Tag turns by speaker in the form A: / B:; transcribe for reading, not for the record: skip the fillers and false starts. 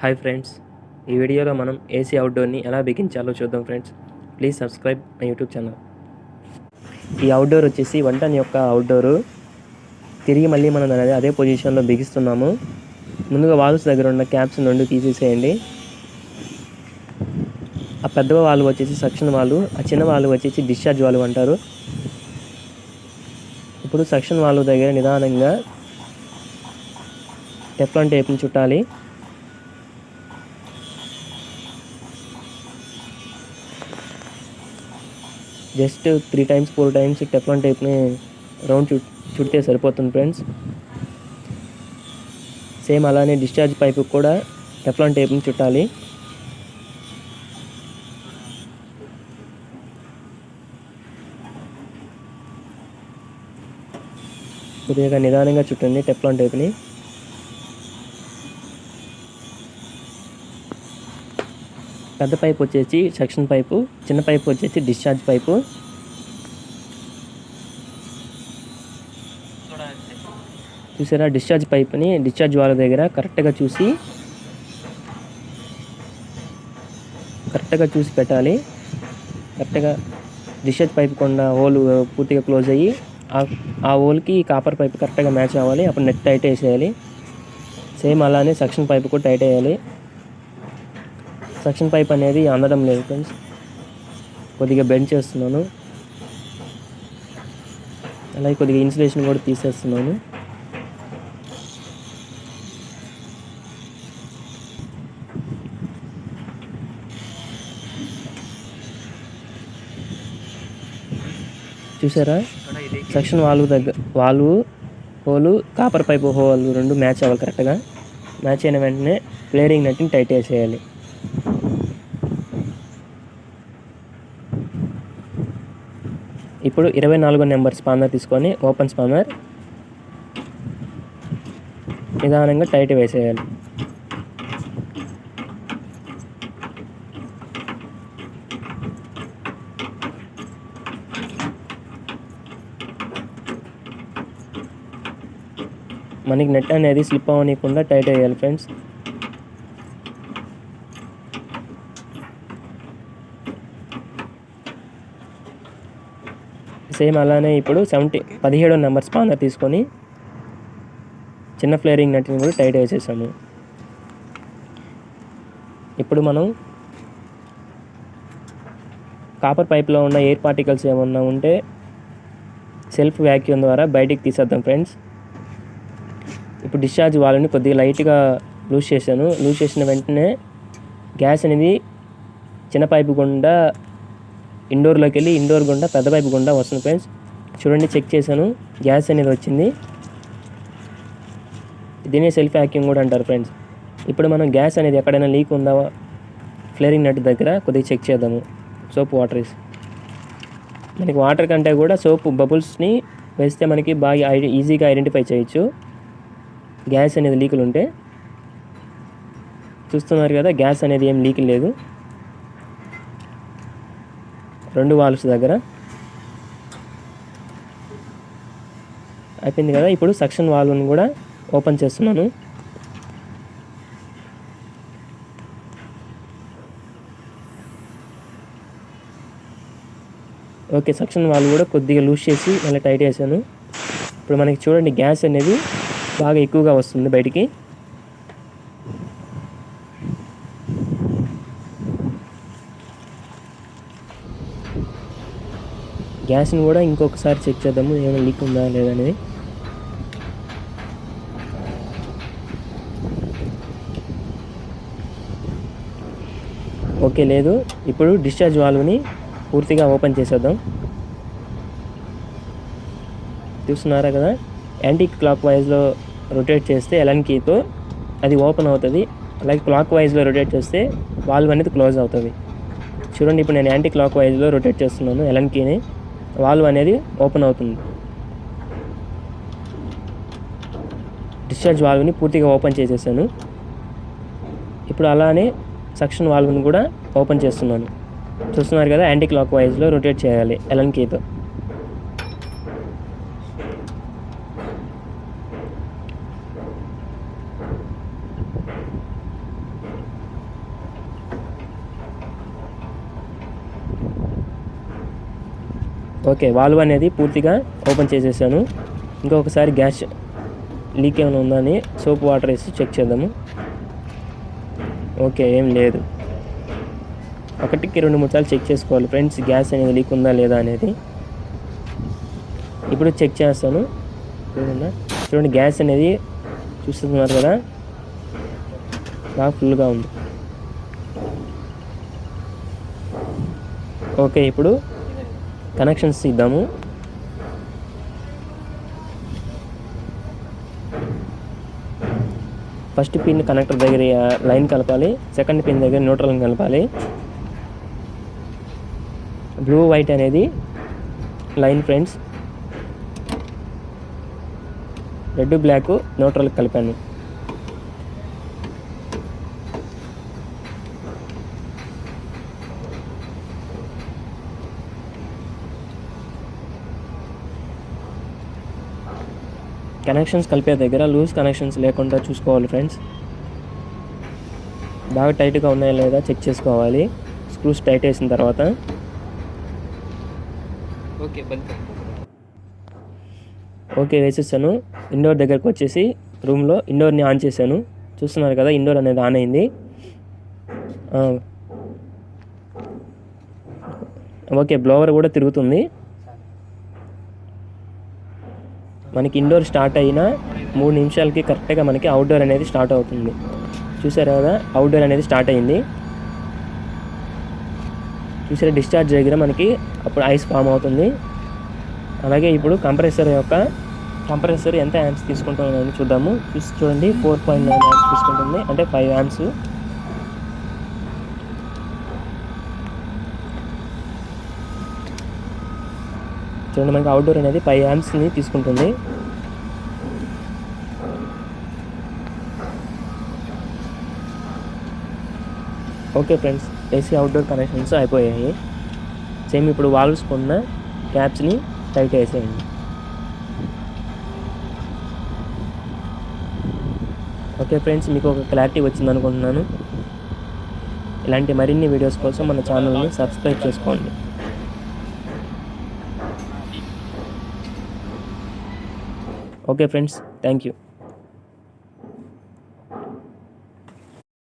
A: Hi friends, ఈ వీడియోలో మనం ఏసీ అవుట్డోర్ని ఎలా బిగించాలో చూద్దాం friends. Please subscribe my YouTube channel. ఈ అవుట్డోర్ వచ్చేసి 1 టన్ యొక్క అవుట్డోరు. తిరిగి మళ్ళీ మనం అదే పొజిషన్లో బిగిస్తున్నాము. ముందుగా వాల్వ్స్ దగ్గర ఉన్న క్యాప్స్ 2 తీసేసేయండి. ఆ పెద్ద వాల్వ్ వచ్చేసి సక్షన్ వాల్వ్, ఆ చిన్న వాల్వ్ వచ్చేసి డిశ్చార్జ్ వాల్వ్ అంటారు. ఇప్పుడు సక్షన్ వాల్వ్ దగ్గర నిదానంగా టెఫ్లాన్ టేప్ని చుట్టాలి. జస్ట్ 3 times 4 times టెఫ్లాన్ టేప్ని రౌండ్ చుడితే సరిపోతుంది ఫ్రెండ్స్. సేమ్ అలానే డిశ్చార్జ్ పైపు కూడా టెఫ్లాన్ టేప్ని చుట్టాలి. కొద్దిగా నిదానంగా చుట్టండి టెఫ్లాన్ టేప్ని. పెద్ద పైపు వచ్చేసి సెక్షన్ పైపు, చిన్న పైపు వచ్చేసి డిశ్చార్జ్ పైపు. చూసారా, డిశ్చార్జ్ పైప్ని డిశ్చార్జ్ వాల్వ్ దగ్గర కరెక్ట్గా చూసి పెట్టాలి. కరెక్ట్గా డిశ్చార్జ్ పైప్ కొన్న హోల్ పూర్తిగా క్లోజ్ అయ్యి ఆ హోల్కి కాపర్ పైప్ కరెక్ట్గా మ్యాచ్ అవ్వాలి. అప్పుడు నెట్ టైట్ వేసేయాలి. సేమ్ అలానే సెక్షన్ పైప్ కూడా టైట్ వేయాలి. సెక్షన్ పైప్ అనేది అందడం లేదు ఫ్రెండ్స్, కొద్దిగా బెండ్ చేస్తున్నాను. అలాగే కొద్దిగా ఇన్సులేషన్ కూడా తీసేస్తున్నాను. చూసారా, section valve hole copper pipe whole 2 match అవ్వాలి. కరెక్ట్గా మ్యాచ్ అయిన వెంటనే ఫ్లేరింగ్ నట్ని టైట్ వేసేయాలి. ఇప్పుడు 24 నెంబర్ స్పానర్ తీసుకొని ఓపెన్ స్పానర్ నిదానంగా టైట్ వేసేయాలి. మనకి నెట్ అనేది స్లిప్ అవ్వనీయకుండా టైట్ వేయాలి ఫ్రెండ్స్. సేమ్ అలానే ఇప్పుడు 17 నెంబర్ స్పానర్ తీసుకొని చిన్న ఫ్లేరింగ్ నట్ని కూడా టైట్ వేసేసాము. ఇప్పుడు మనం కాపర్ పైప్లో ఉన్న ఎయిర్ పార్టికల్స్ ఏమన్నా ఉంటే సెల్ఫ్ వ్యాక్యూమ్ ద్వారా బయటికి తీసేద్దాం ఫ్రెండ్స్. ఇప్పుడు డిశ్చార్జ్ వాల్వ్ని కొద్దిగా లైట్గా లూజ్ చేశాను. లూజ్ చేసిన వెంటనే గ్యాస్ అనేది చిన్న పైపు గుండా ఇండోర్లోకి వెళ్ళి ఇండోర్ గుండా పెద్ద పైపు గుండా వస్తుంది ఫ్రెండ్స్. చూడండి, చెక్ చేశాను, గ్యాస్ అనేది వచ్చింది. దీన్ని సెల్ఫ్ వ్యాక్యూమ్ కూడా అంటారు ఫ్రెండ్స్. ఇప్పుడు మనం గ్యాస్ అనేది ఎక్కడైనా లీక్ ఉందా ఫ్లేరింగ్ నట్ దగ్గర కొద్దిగా చెక్ చేద్దాము. సోప్ వాటర్ వేసి, మనకి వాటర్ కంటే కూడా సోప్ బబుల్స్ని వేస్తే మనకి బాగా ఈజీగా ఐడెంటిఫై చేయొచ్చు గ్యాస్ అనేది లీకులు ఉంటే. చూస్తున్నారు కదా, గ్యాస్ అనేది ఏం లీక్ లేదు 2 వాల్వ్స్ దగ్గర. అయిపోయింది కదా. ఇప్పుడు సక్షన్ వాల్వ్ని కూడా ఓపెన్ చేస్తున్నాను. ఓకే, సక్షన్ వాల్వ్ కూడా కొద్దిగా లూజ్ చేసి మళ్ళీ టైట్ చేశాను. ఇప్పుడు మనకి చూడండి, గ్యాస్ అనేది బాగా ఎక్కువగా వస్తుంది బయటికి. గ్యాస్ని కూడా ఇంకొకసారి చెక్ చేద్దాము, ఏమైనా లీక్ ఉందా లేదనేది. ఓకే, లేదు. ఇప్పుడు డిశ్చార్జ్ వాల్వ్ని పూర్తిగా ఓపెన్ చేసేద్దాం. చూస్తున్నారా కదా, యాంటీ క్లాక్ వైజ్లో రొటేట్ చేస్తే ఎలన్ కీతో అది ఓపెన్ అవుతుంది. అలాగే క్లాక్ వైజ్లో రొటేట్ చేస్తే వాల్వ్ అనేది క్లోజ్ అవుతుంది. చూడండి, ఇప్పుడు నేను యాంటీ క్లాక్ వైజ్లో రొటేట్ చేస్తున్నాను ఎలన్ కీని, వాల్వ్ అనేది ఓపెన్ అవుతుంది. డిశ్చార్జ్ వాల్వ్ని పూర్తిగా ఓపెన్ చేసేసాను. ఇప్పుడు అలానే సక్షన్ వాల్వ్ని కూడా ఓపెన్ చేస్తున్నాను. చూస్తున్నారు కదా, యాంటీ క్లాక్ వైజ్లో రొటేట్ చేయాలి ఎలన్ కీతో. ఓకే, వాల్వ్ అనేది పూర్తిగా ఓపెన్ చేసేసాను. ఇంకొకసారి గ్యాస్ లీక్ ఏమైనా ఉందని సోప్ వాటర్ వేసి చెక్ చేద్దాము. ఓకే, ఏం లేదు. 1కి 2-3 సార్లు చెక్ చేసుకోవాలి ఫ్రెండ్స్, గ్యాస్ అనేది లీక్ ఉందా లేదా అనేది. ఇప్పుడు చెక్ చేస్తాను. చూడండి, గ్యాస్ అనేది చూస్తున్నారు కదా, బాగా ఫుల్గా ఉంది. ఓకే, ఇప్పుడు కనెక్షన్స్ ఇద్దాము. ఫస్ట్ పిన్ కనెక్టర్ దగ్గర లైన్ కలపాలి, సెకండ్ పిన్ దగ్గర న్యూట్రల్ కలపాలి. బ్లూ వైట్ అనేది line friends, red black neutral కలిపాను. కనెక్షన్స్ కలిపే దగ్గర లూజ్ కనెక్షన్స్ లేకుండా చూసుకోవాలి ఫ్రెండ్స్. బాగా టైట్గా ఉన్నాయా లేదా చెక్ చేసుకోవాలి స్క్రూస్ టైట్ వేసిన తర్వాత. ఓకే, వేసేసాను. ఇండోర్ దగ్గరకు వచ్చేసి రూమ్లో ఇండోర్ని ఆన్ చేశాను. చూస్తున్నారు కదా, ఇండోర్ అనేది ఆన్ అయింది. ఓకే, బ్లోవర్ కూడా తిరుగుతుంది. మనకి ఇండోర్ స్టార్ట్ అయిన 3 నిమిషాలకి కరెక్ట్గా మనకి అవుట్డోర్ అనేది స్టార్ట్ అవుతుంది. చూసారు కదా, అవుట్డోర్ అనేది స్టార్ట్ అయింది. చూసారా, డిశ్చార్జ్ దగ్గర మనకి అప్పుడు ఐస్ ఫామ్ అవుతుంది. అలాగే ఇప్పుడు కంప్రెసర్ ఎంత యాంప్స్ తీసుకుంటుందని చూద్దాము. చూడండి, 4.9 యాంప్స్ తీసుకుంటుంది, అంటే 5 యాంప్స్. చూడండి, మనకి అవుట్డోర్ అనేది 5 యాంప్స్ని తీసుకుంటుంది. Okay friends, AC outdoor connections అయిపోయాయి. సేమ్ ఇప్పుడు వాల్వ్స్ కొన్న క్యాప్స్ని టైట్ వేసేయండి. ఓకే ఫ్రెండ్స్, మీకు ఒక క్లారిటీ వచ్చింది అనుకుంటున్నాను. ఇలాంటి మరిన్ని వీడియోస్ కోసం మన ఛానల్ని సబ్స్క్రైబ్ చేసుకోండి. Okay friends, thank you.